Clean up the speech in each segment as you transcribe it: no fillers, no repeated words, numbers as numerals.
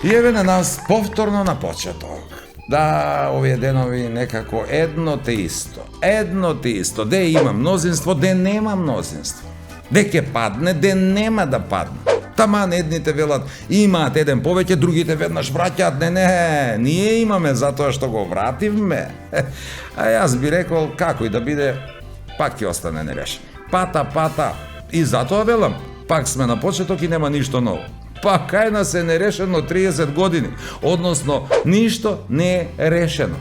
И еве на нас повторно на почеток. Да, овие денови некако едно те исто. Де има мнозинство, де нема мнозинство. Де ќе падне, де нема да падне. Таман едните велат имаат еден повеќе, другите веднаш враќаат. Не, ние имаме затоа што го вративме. А јас би рекол, како и да биде, пак ќе остане нерешено. Пата. И затоа велам, пак сме на почеток и нема ништо ново. Па кај нас е нерешено 30 години, односно ништо не е решено.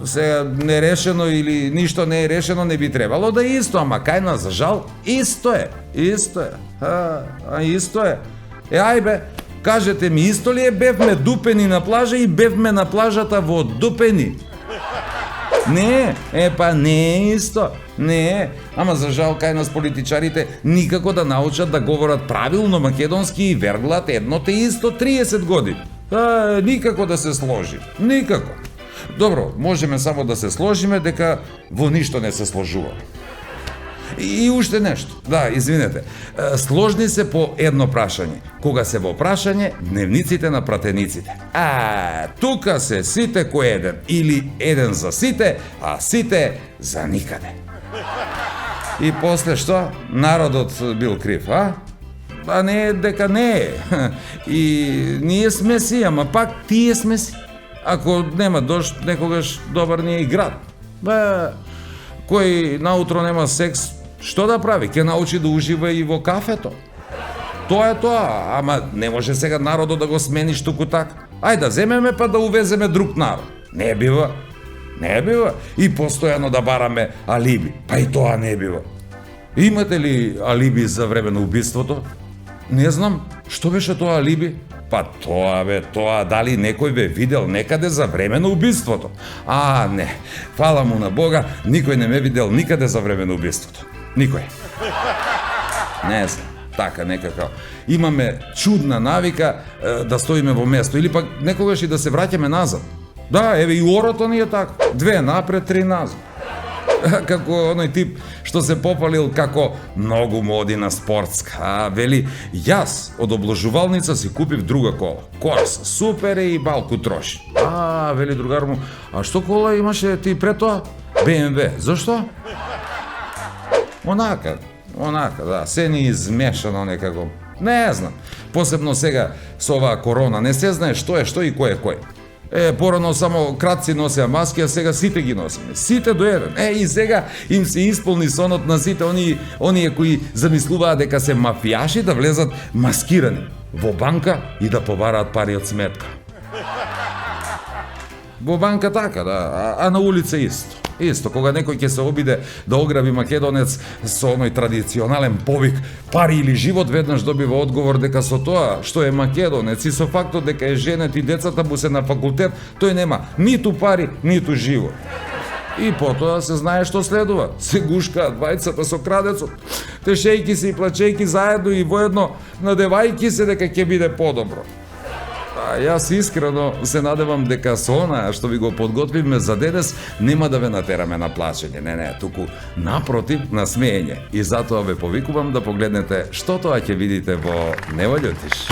Сега нерешено или ништо не е решено не би требало да е исто, ама кај нас за жал исто е. Исто е. Ајбе, кажете ми, исто ли е бевме дупени на плажа и бевме на плажата во дупени? Не, не е исто. Не е. Ама за жал кај нас политичарите никако да научат да говорат правилно македонски и верглат едно те исто 30 години. Никако да се сложи. Никако. Добро, можеме само да се сложиме дека во ништо не се сложуваме. И уште нешто. Да, извинете. Сложни се по едно прашање. Кога се во прашање, дневниците на пратениците. Тука се сите кој еден. Или еден за сите, а сите за никаде. И после што? Народот бил крив, а? А не дека не е. И ние сме си, ама пак тие сме си. Ако нема дожд, некогаш добар не е и град. Кој наутро нема секс, што да прави? Ке научи да ужива и во кафето. Тоа е тоа, ама не може сега народот да го смениш туку така. Ајде да земеме па да увеземе друг народ. Не бива. И постојано да бараме алиби. Па и тоа не бива. Имате ли алиби за време на убиството? Не знам, што беше тоа алиби? Па тоа дали некој ве видел некаде за време на убиството? Не, фала му на Бога, никој не ме видел никаде за време на убиството. Никој. Не знам, така некако. Имаме чудна навика да стоиме во место или пак некогаш и да се враќаме назад. Да, еве и орото ни е така. 2 напред, 3 назад. Како оној тип што се попалил како многу моди на спортска. Вели, јас од обложувалница си купив друга кола. Корса, супер е и балку троши. Вели другар му, а што кола имаше ти пред тоа? BMW, зашто? Онака, да, се ни измешано некако. Не знам. Посебно сега со оваа корона, не се знае што е што и кој е кој. Порано само кратци носеа маски, а сега сите ги носиме. Сите до еден. И сега им се исполни сонот на сите оние кои замислуваат дека се мафијаши да влезат маскирани во банка и да побараат пари од сметка. Во банка така, да, а на улица Исто, кога некој ќе се обиде да ограби македонец со оној традиционален повик пари или живот, веднаш добива одговор дека со тоа што е македонец и со фактот дека е женет и децата му се на факултет, тој нема ниту пари, ниту живот. И потоа се знае што следува. Се гушкаат двајцата со крадецот, тешејки се и плачејки заедно и воедно надевајки се дека ќе биде подобро. Јас искрено се надевам дека со она што ви го подготвивме за денес нема да ве натераме на плачење. Не, туку напротив на смеење. И затоа ве повикувам да погледнете што тоа ќе видите во Не ме љутиш.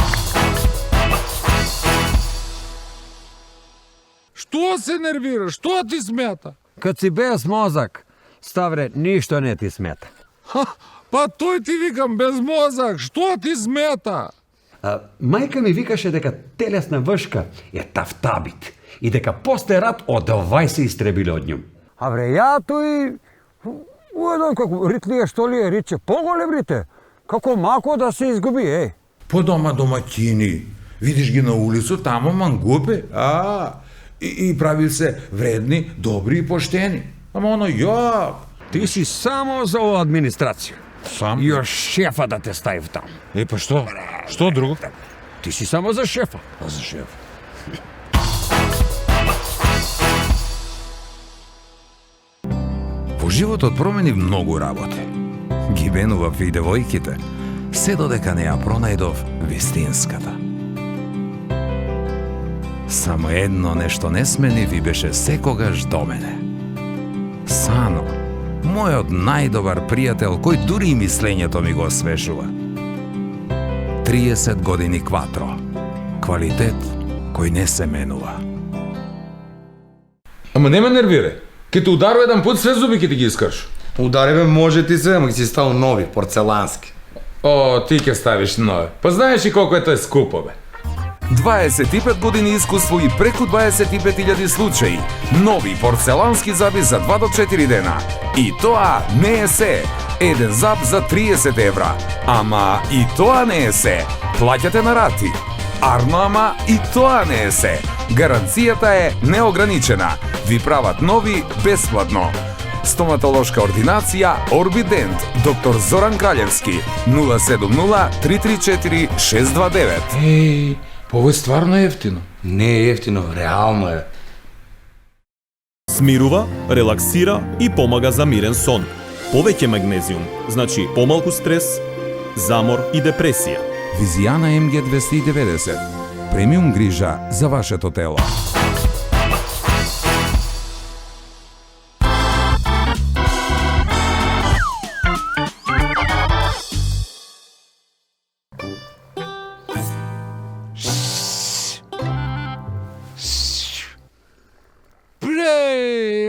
Што се нервираш? Што ти смета? Кад си без мозак, Ставре, ништо не ти смета. Па тој ти викам без мозак, што ти смета? Мајка ми викаше дека телесна вршка е тафтабит и дека после рат од 20 истребиле од њум. Ја тој еден како ритлие што ли е риче поголем рите, како мако да се изгуби, По дома домаќини, видиш ги на улицу, тамо мангупе, и прави се вредни, добри и поштени. Ама Ти си само за оваа администрација. Сам? Још шефа да те ставив там. Па што? Што друго? Ти си само за шефа. За шеф. Во животот промени многу работи. Ги венував и девојките, се додека не ја пронајдов вистинската. Само едно нешто не смени ви беше секогаш до мене. Сано, мојот најдобар пријател, кој дури и мислењето ми го освежува. 30 години Кватро. Квалитет кој не се менува. Ама нема нервире. Ке те удару еден пut, све зуби ке ти ги искрш. Удари бе, може ти се, ама ќе си ставил нови, порцелански. О, ти ќе ставиш нове. Па знаеш и колко е тоа скупо, бе. 25 години искуство и преку 25.000 случаи. Нови порцелански заби за 2 до 4 дена. И тоа не е се. Еден заб за 30 евра. Ама и тоа не е се. Плаќате на рати. Арно, ама и тоа не е се. Гаранцијата е неограничена. Ви прават нови бесплатно. Стоматолошка ординација Орбидент, доктор Зоран Краљевски, 070-334-629. Еј, ово е стварно ефтино. Не е ефтино, реално е. Смирува, релаксира и помага за мирен сон. Повеќе магнезиум, значи помалку стрес, замор и депресија. Визијана МГ 290. Премиум грижа за вашето тело.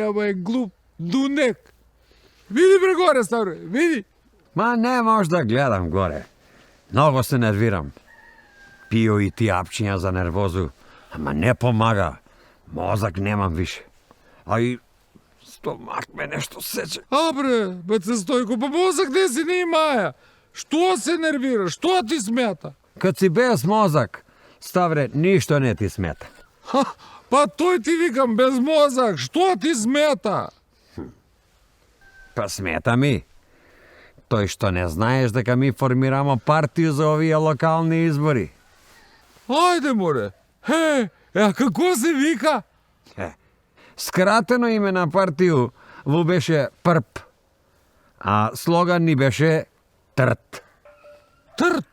Ама е глуп, дунек. Види бре горе, ставре, види. Ма не може да гледам горе. Много се нервирам. Пио и ти апчиња за нервозу, ама не помага. Мозак немам више. А и стомак ме нешто сече. А бре, бе се Стојко, па мозак не си не имаја. Што се нервира, што ти смета? Кад си без мозак, Ставре, ништо не ти смета. Ха, па тој ти викам без мозак, што ти смета? Па смета ми. Тој што не знаеш дека ми формирамо партија за овие локални избори. Ајде море. А како се вика? Скратено име на партију во беше ПРП, а слоган ни беше ТРТ. Трт.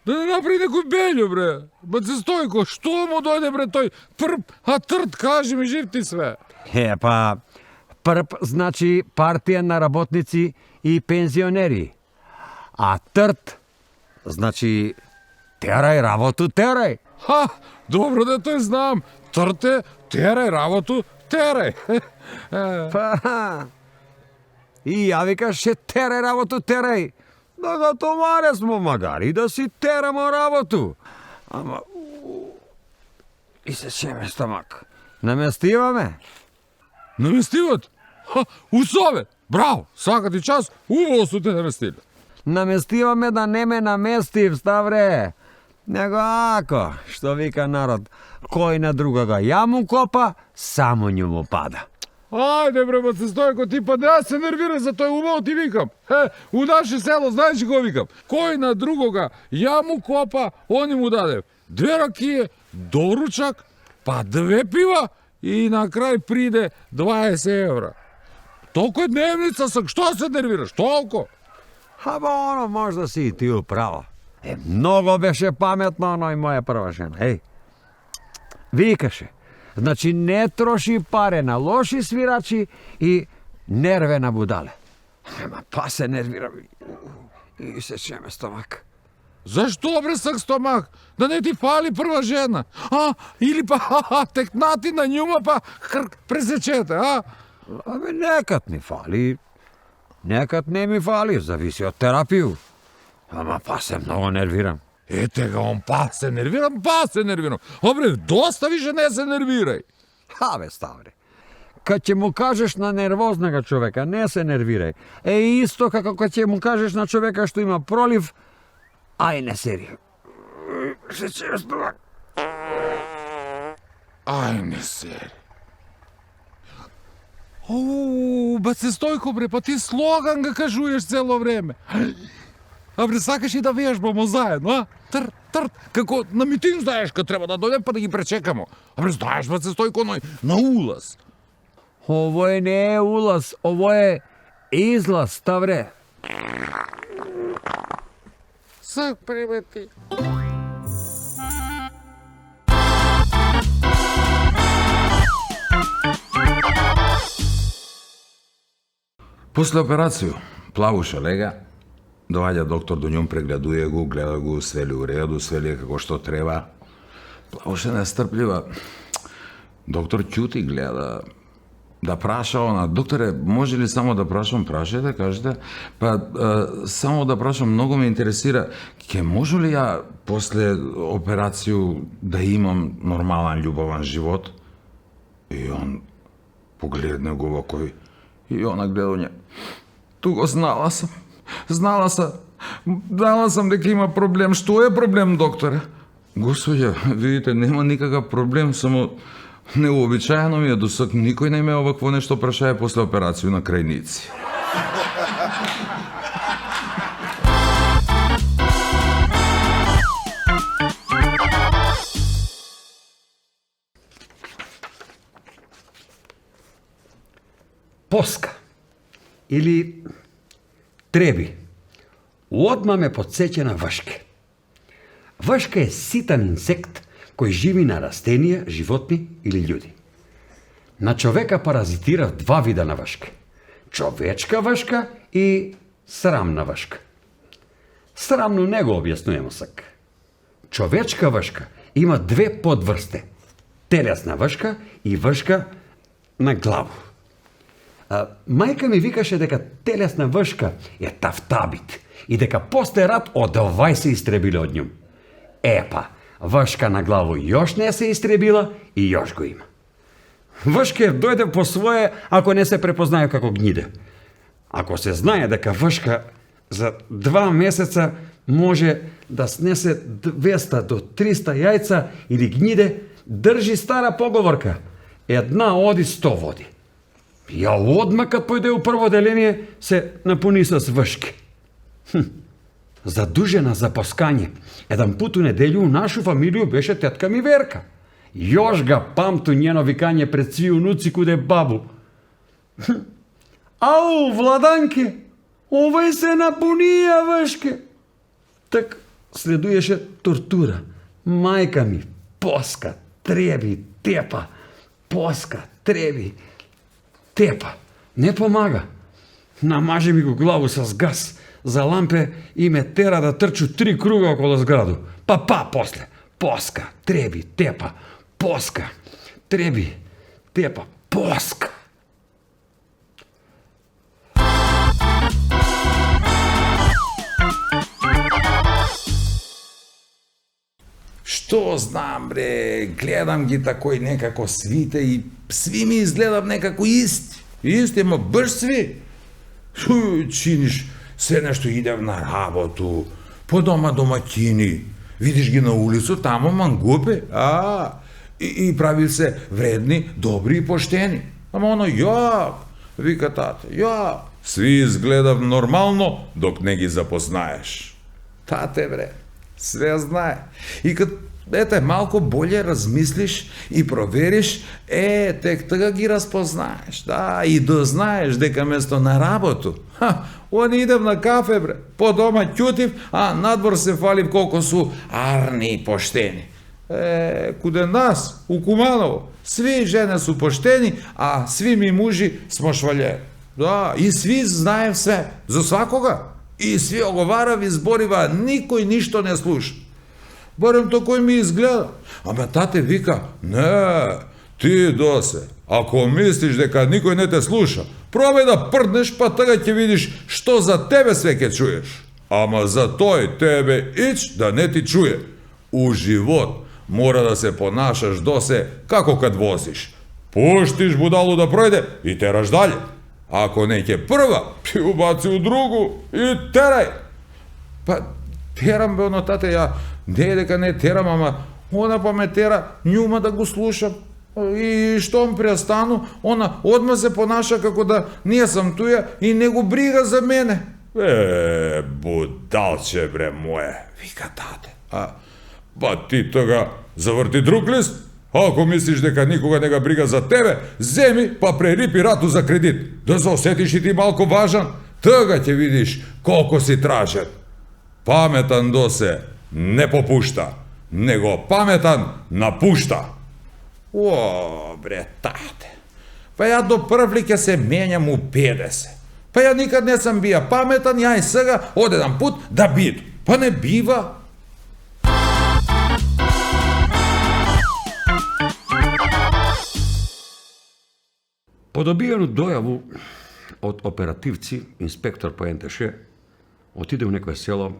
Да не направи некој белјо, бре. Ба се Стојко, што му дојде, бре, тој ПРП, а трт, кажи ми, жив ти све. Па, ПРП значи партија на работници и пензионери. А ТРТ значи терај работу, терај. Ха, добро да тој знам. Трте, терај работу, терај. Па, и ја викаш, че терај работу, терај. Да го товаре смо, магари да си терамо работу. Ама, и се шеме стомак. Наместиваме? Наместиват? Ха, у Совет. Браво, свака ти час, убаво су те наместили. Наместиваме да не ме наместив, Ставре. Него ако, што вика народ, кој на другога ја му копа, само њу му пада. Ајде бре, ба се Стојко, ти па да се нервира за тој, убаво ти викам. У наше село, знаеш го викам, кој на другога ја му копа, они му даде 2 ракије, доручак, па 2 пива и на крај приде 20 евра. Толку е дневница, сак, што се нервираш, толку? Аба оно можда си и ти управо. Многу беше паметно оној моја прва жена. Викаше, значи не троши паре на лоши свирачи и нервена будале. Ема па се нервира и се шеме стомак. Зашто бре сак стомак? Да не ти фали прва жена? Или па текнати на њума па пресечете, Абе, некад ми фали, некад не ми фали, зависи од терапију. Ама па се многу нервирам. Ете га, он па се нервирам. Обре, доста више не се нервирај. Абе, Ставре, кад ќе му кажеш на нервознага човека, не се нервирај. Исто како кад ќе му кажеш на човека што има пролив, ај не сери. Се честува. Ај не сери. Ба се Стојко, бре, па ти слоган га кажуеш цело време. Бре, сакаш и да вежбамо заедно, Трт, како на митинг знаеш, кад треба да дојдем па да ги пречекамо. Бре, знаеш, ба се Стојко, на улаз. Ово не е улаз, ово е излаз, Ставре. Сак примети. После операцију, плавуша лега, Доаѓа доктор до њом, прегледуе го, гледа го, све ли у реду, све ли е како што треба. Уште нестрплива. Доктор ќути, гледа, да праша она. Докторе, може ли само да прашам? Прашајте, кажете. Па, само да прашам, многу ме интересира, ќе можу ли ја после операцију да имам нормален љубовен живот? И он погледна го вакој, и она гледа у ње. Туго знала сам дека има проблем. Што е проблем, докторе? Господја, видите, нема никакав проблем, само неуобичаено ми е досак. Никој не ме овакво нешто прашае после операцију на крајници. Поска или треби одма ме подсеќа на вашке. Вашка е ситан инсект кој живи на растенија, животни или људи. На човека паразитира два вида на вашка. Човечка вашка и срамна вашка. Срамно не го објаснуваме сак. Човечка вашка има две подврсте. Телесна вашка и вашка на главу. Мајка ми викаше дека телесна вашка е тафтабит и дека после рат одвај се истребиле од њом. Епа, вашка на главу још не се истребила и још го има. Вашкев дојде по свое ако не се препознае како гниде. Ако се знае дека вашка за 2 месеца може да снесе 200 до 300 јајца или гниде, држи стара поговорка: една оди 100 води. Ја одма кад појде у прво деление се напуни с вашки. Задужена за поскање. Еден пут у неделју у нашу фамилију беше тетка ми Верка. Још га памту njeno викање пред сви унуци куде бабу. Ау, Владанке, овај се напунија вашке. Так следуеше тортура. Мајка ми поска, треби, тепа. Поска, треби, тепа. Не помага. Намаже ми го главу с газ. За лампе и ме тера да трчу 3 круга около зграду. Па после. Поска, треби, тепа. Поска, треби, тепа, поска. Што знам, бре, гледам ги такој некако свите и сви ми изгледам некако исти. Исти, ама баш сви. Чиниш се нешто, идев на работу, по дома домаќини, видиш ги на улицу, тамо мангупе, и прави се вредни, добри и поштени. Ама оно, ја, вика тате, ја, сви изгледав нормално, док не ги запознаеш. Тате, бре, све знае. И кад малку болje размислиш и провериш, тек така ги разпознаеш, да, и дознаеш дека место на работу, они идев на кафе, бре, по дома ќутив, а надвор се фалив колко су арни и поштени. Куде нас, у Куманово, сви жене су поштени, а сви ми мужи смо швалјери. Да, и сви знаев све, за свакога. И сви оговарав и зборива, никој ништо не слуша. Барем такој ми изгледа. Ама тате вика, не, ти досе, ако мислиш дека никој не те слуша, пробај да прднеш, па така ќе видиш што за тебе све ќе чуеш. Ама за тој тебе ич да не ти чуе. У живот мора да се понашаш досе како кад возиш. Пуштиш будалу да пројде и тераш далje. Ако не ќе прва, ти убаци у другу и терај. Па терам бе оно тате, ја не е дека не терам, ама она па ме тера њума да го слушам. И штом престану, она одма се понаша како да ние сам туја и не го брига за мене. Будалче бре моje, вика тате. Па ти тога заврти друг лист. Ако мислиш дека никога не га брига за тебе, земи па прерипи рату за кредит. Да се осетиш и ти малку важан, тога ќе видиш колко си тражен. Паметан досе не попушта, него паметан напушта. О, бре, тате. Па ја до првли ќе се менјам у 50. Па ја никад не сам бија паметан, ја и сега од еден пут да биду. Па не бива. По добијану дојаву од оперативци, инспектор по НТШ отиде у некое село,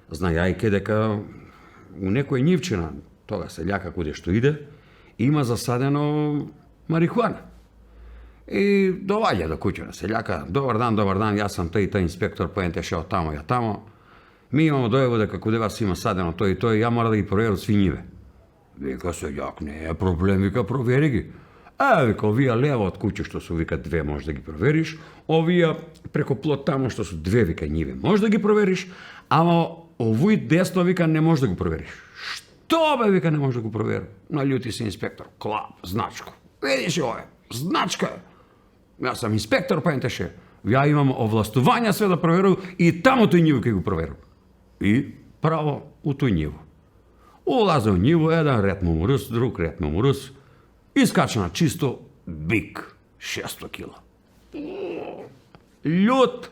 знајајке дека у некој нивчина, тога селјака куде што иде, има засадено марихуана. И доваѓа до куќа на селјака, добар дан, јас сам тој и тој инспектор по НТШ од тамо, ја тамо. Ми имамо дојаво дека куде вас има садено тој и тој, ја мора да ги проверам свињиве. Вика селјак, не е проблем, вика провери ги. Вика, овие лево од куќа што се вика две може да ги провериш, овие преко плот тамо што се две вика њиве може да ги провериш, ама овој десно вика не може да го провериш. Што бе вика не може да го провериш? Налјути се инспектор, клап, значко. Видиш ове, значка е. Јас сам инспектор по НТШ. Ја имам овластувања све да проверувам и тамо тој њиву ќе го проверувам. И право у тој њиву. Улазе у њиву еден ред мумурус, друг ред мумурус. Искачна чисто бик, 600 кила. Љут,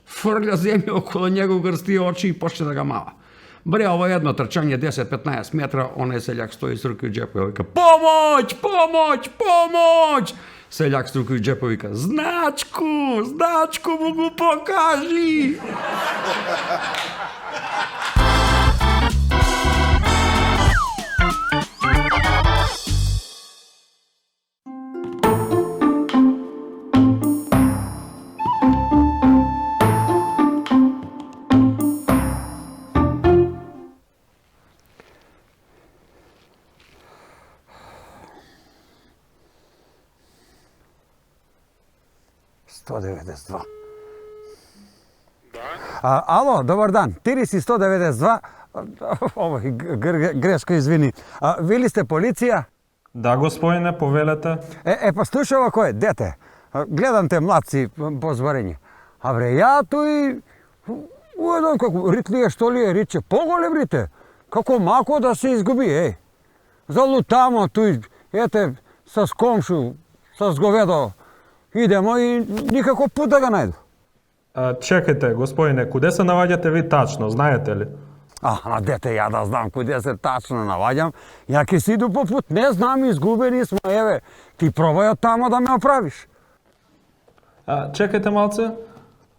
фрля земја около него, грсти очи и почне да га мава. Бре, ово едно трчање 10-15 метра, онај селјак стои с руки у џепот и вика: "Помоќ, помоќ, помоќ!" Селјак с руки у џепот вика: "Значку, значку му го покажи!" Ало, добар дан. Ти си 192? Овој грешко, извини. Ви сте полиција? Да, господине, повелете. Па слушай овако е, дете. Гледам те младци по зборење. Бре, ја тој у еден како ритлија што ли е риче, поголем рите. Како мако да се изгуби, Залутамо тој, ете, с комшу, с говедо. Идемо и никако пут да го најду. Чекајте, господине, куде се наоѓате ви тачно, знаете ли? Ама дете, ја да знам куде се тачно наоѓам, ја ќе си иду по пут, не знам, изгубени сме, еве, ти пробај од тамо да ме оправиш. Чекајте малце.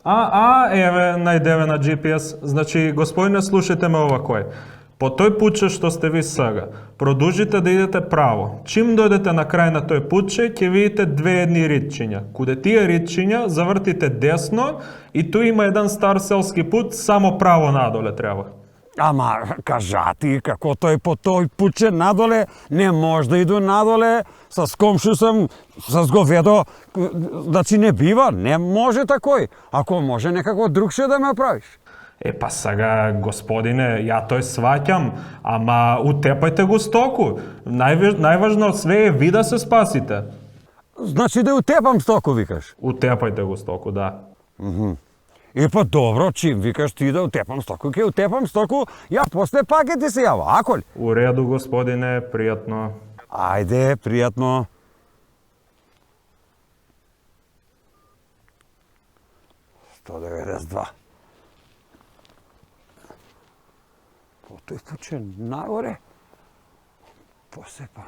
Еве, најдеве на GPS. Значи, господине, слушајте ме овакој. По тој путче што сте ви сега, продолжите да идете право. Чим дојдете на крај на тој путче, ќе видите две едни ритчиња. Куде тие ритчиња завртите десно и туј има еден стар селски пут, само право надоле треба. Ама, кажати, како тој по тој путче надоле, не може да иду надоле, с комшу сам, с говедо, значи не бива, не може такој. Ако може, некако другше да ме оправиш. Па сега, господине, ја тој сваќам, ама утепајте го стоку. Најважно од све е ви да се спасите. Значи да утепам стоку, викаш? Утепајте го стоку, да. Па добро, чим викаш ти да утепам стоку, ќе утепам стоку, ја после пак ќе ти се јава, ако ли? У реду, господине, пријатно. Ајде, пријатно. $192. По тој пуче нагоре, после па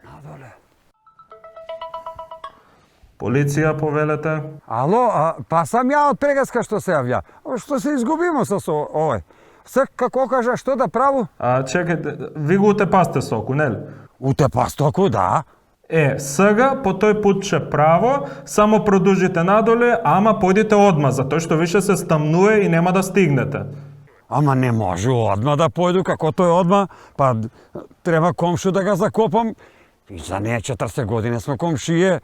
надоле. Полиција, повелете. Ало, па сам ја од прегаска што се јавја. Што се изгубимо со овој. Сек, како кажа, што да праву? Чекајте, ви го утепасте соку, нели? Утепа стоку, да. Сега по тој путче право, само продолжите надоле, ама појдите одма, затоа што више се стамнуе и нема да стигнете. Ама не може одма да појду, како тој одма, па треба комшу да га закопам. И за неја 40 години сме комшије.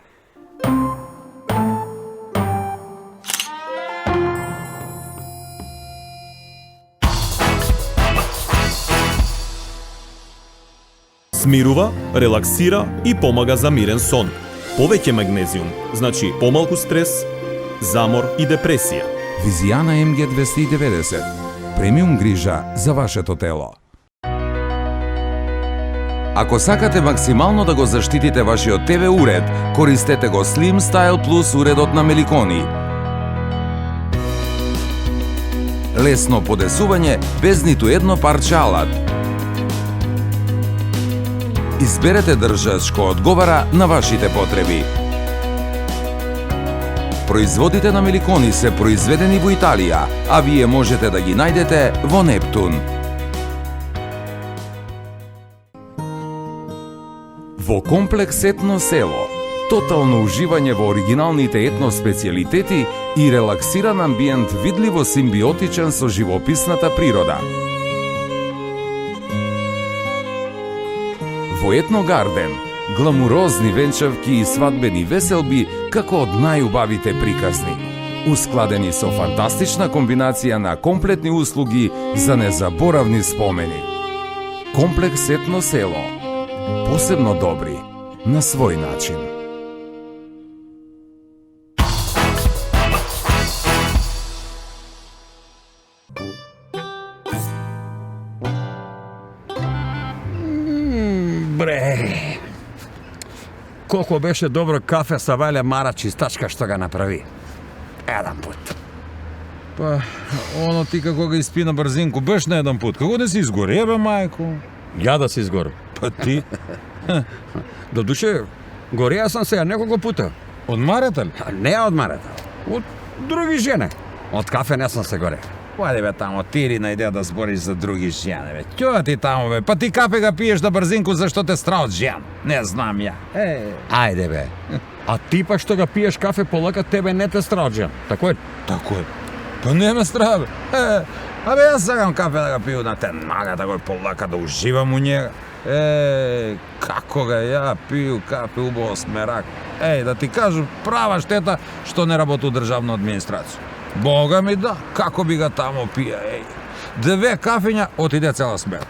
Смирува, релаксира и помага за мирен сон. Повеќе магнезиум, значи помалку стрес, замор и депресија. Визијана МГ 290. Премиум грижа за вашето тело. Ако сакате максимално да го заштитите вашиот ТВ уред, користете го Slim Style Plus уредот на Меликони. Лесно подесување без ниту едно парче алат. Изберете држач кој одговара на вашите потреби. Производите на Меликони се произведени во Италија, а вие можете да ги најдете во Нептун. Во комплекс Етно село, тотално уживање во оригиналните етно специјалитети и релаксиран амбиент видливо симбиотичен со живописната природа. Во Етно Гарден, гламурозни венчавки и свадбени веселби како од најубавите приказни, ускладени со фантастична комбинација на комплетни услуги за незаборавни спомени. Комплекс Етно село, посебно добри на свој начин. Бре, колко беше добро кафе са Вале Мара чистачка што ga направи. Еден пут. Па, оно ти како ga испи на брзинку, беш на еден пут. Како да си изгоре, бе, мајко? Ја да се изгорам. Па ти? До душе, гореја сам сега неколку пута. Од марата ли? А не од Марата, од други жени. Од кафе не сам се горе. Појде бе тамо, ти на идеја да збориш за други жени, бе. Ќоја ти тамо, бе? Па ти кафе ga пиеш на брзинку зашто те страх од жен. Не знам ја. Ајде бе. А ти па што ga пиеш кафе полака, тебе не те страđен. Тако е? Тако е. Па не ме страх, бе. Абе, јас сакам кафе да ga пију на тенага, да го полака, да уживам у njega. Како ga ја пију кафе, убаво смерак. Да ти кажу, права штета што не работи у државна администрација. Бога ми да, како би ga тамо пија, 2 кафења, отиде цела смена.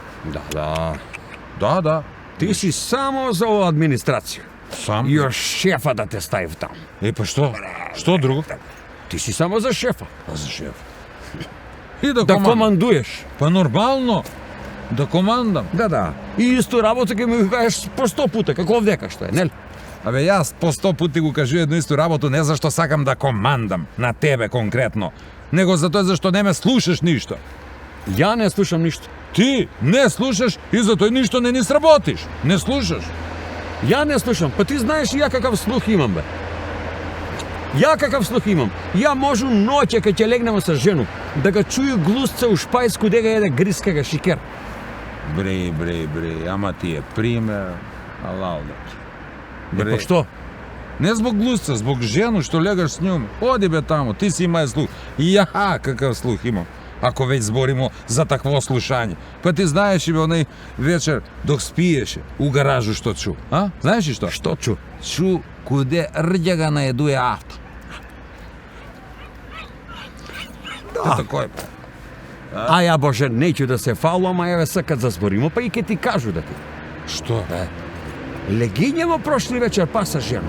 Да. Ти си само за оваа администрација. Сам? Још шефа да те стави таму. Па што? Што друго? Ти си само за шефа. За шеф. И да Да командуеш. Па нормално. Да командам. Да. И исто работа ќе ми кажеш по 100 пута, како овдека што е, нели? Абе, јас по 100 пути го кажу едно исто работу, не зашто сакам да командам на тебе конкретно, него затоа зашто не ме слушаш ништо. Ја не слушам ништо. Ти не слушаш и затоа ништо не ни сработиш. Не слушаш. Ја не слушам, па ти знаеш и ја какав слух имам, бе. Ја какав слух имам. Ја можу ноќе кога ќе легнеме со жену, да ga чую глусца у шпајску дека еде гриска га шикер. Бре, ама ти е пример, алалдак. Па што? Не због глусца, због жену што легаш с njom. Оди бе тамо, ти си имај слух. И ја какав слух имам. Ако веќе зборимо за такво слушање. Па ти знаеш и бе онај вечер док спиеше у гаражу што чу, а? Знаеш ли што? Што чу? Чу куде рѓа ga наедуе авто. Да. Такој. А ја боже, неќу да се фалувам, а еве сакат за зборимо, па и ке ти кажу да ти. Што? Легињево прошли вечер паса жена.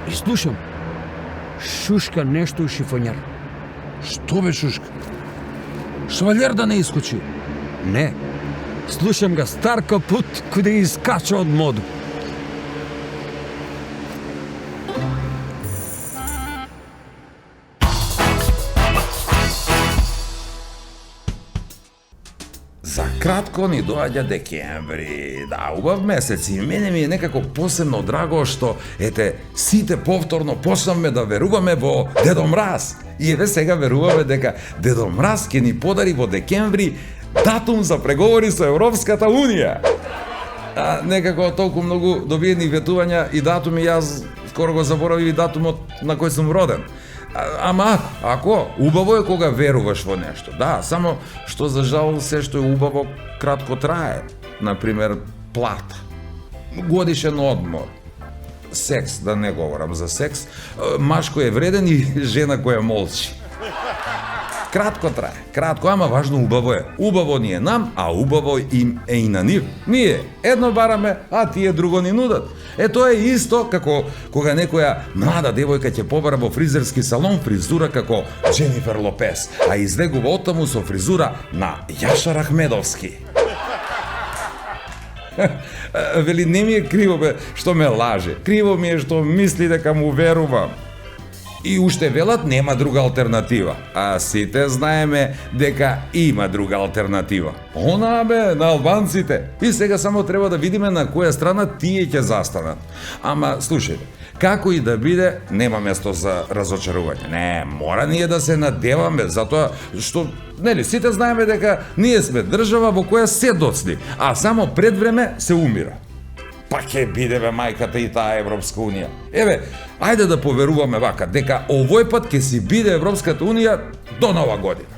И слушам, шушка нешто у шифонјер. Што бе шушка? Швалер да не искочи. Не, слушам га стар капут куде искача од моду. За кратко ни доаѓа декември. Да, убав месец и мене ми е некако посебно драго што сите повторно почнавме да веруваме во Дедо Мраз. И еве сега веруваме дека Дедо Мраз ќе ни подари во декември датум за преговори со Европската Унија. Некако толку многу добиени ветувања и датуми, јас скоро го заборавив и датумот на кој сум роден. Ама, ако, убаво е кога веруваш во нешто. Да, само што за жал се што е убаво кратко трае. Например, плата, годишен одмор, секс, да не говорам за секс, маж кој е вреден и жена која молчи. Кратко трае, кратко, ама важно убаво е. Убаво ни е нам, а убаво им е и на нив. Ние едно бараме, а тие друго ни нудат. Тоа е исто како кога некоја млада девојка ќе побара во фризерски салон фризура како Дженифер Лопес, а излегува оттаму со фризура на Јашар Ахмедовски. Вели, не ми е криво бе што ме лаже. Криво ми е што мисли дека му верувам. И уште велат нема друга алтернатива. А сите знаеме дека има друга алтернатива. Она бе, на албанците. И сега само треба да видиме на која страна тие ќе застанат. Ама, слушајте, како и да биде, нема место за разочарување. Не, мора ние да се надеваме, затоа што, нели, сите знаеме дека ние сме држава во која се доцни, а само пред време се умира. Па ќе биде бе мајката и таа Европска Унија. Еве, ајде да поверуваме вака, дека овој пат ќе си биде Европската Унија до Нова година.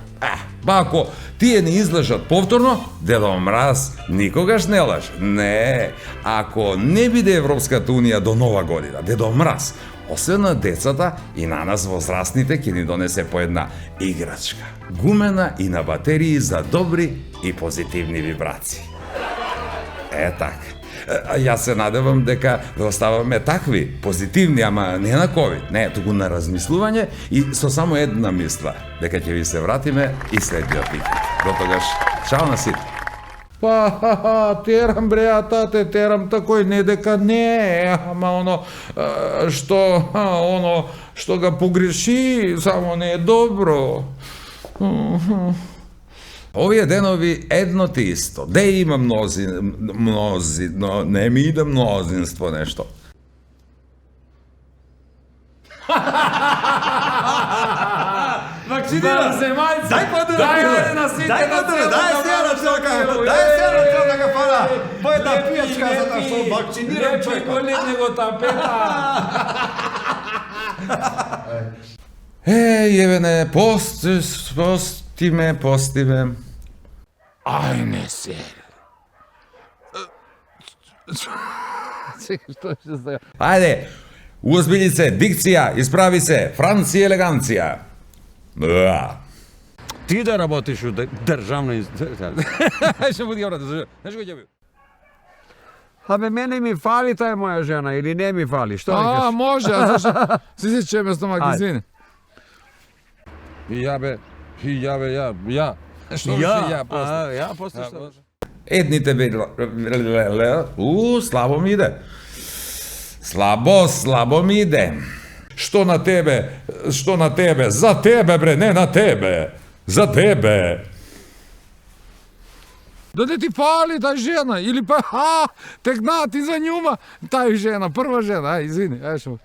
Па ако тие не излажат повторно, Дедо Мраз никогаш не лаже. Не, ако не биде Европската Унија до Нова година, Дедо Мраз, освен на децата и на нас возрастните ќе ни донесе по една играчка. Гумена и на батерии за добри и позитивни вибрации. Така. Јас се надевам дека да оставаме такви, позитивни, ама не на COVID, не, туку на размислување и со само една мисла, дека ќе ви се вратиме и следниот викенд. До тогаш, чао на сите. Па, терам бреа, тате, терам такој, не дека не, ама оно што га погреши, само не е добро. Овие денови едно ти исто. Де има но не ми иде мнозинство нешто. Вакцинирам се, мајце! Дај по-дура, Дај бе! на сите, Дај по-дура, дај сега на човека! Дај сега на човека, пара! По една пијачка за да што вакцинирам човека! Лепи него тапета! Евене, постиме. Ај, не се. Што ќе се... Ајде, узбили се, дикција, исправи се, Франција елеганција. Ти да работиш у државна институција. Ще буди обрат, знаеш кој ќе бил? Абе, мене ми фали тај моја жена или не ми фали, што викаш? Може, а зашто? Си се чеме стомак, Ајде. извини. Ја. Што беше ја после? Ја после што? Едните слабо ми иде. Слабо ми иде. Што на тебе, за тебе бре, не на тебе, за тебе. Да ти фали та жена, или па, тегна ти за њума, тај жена, прва жена, извини, ајде што.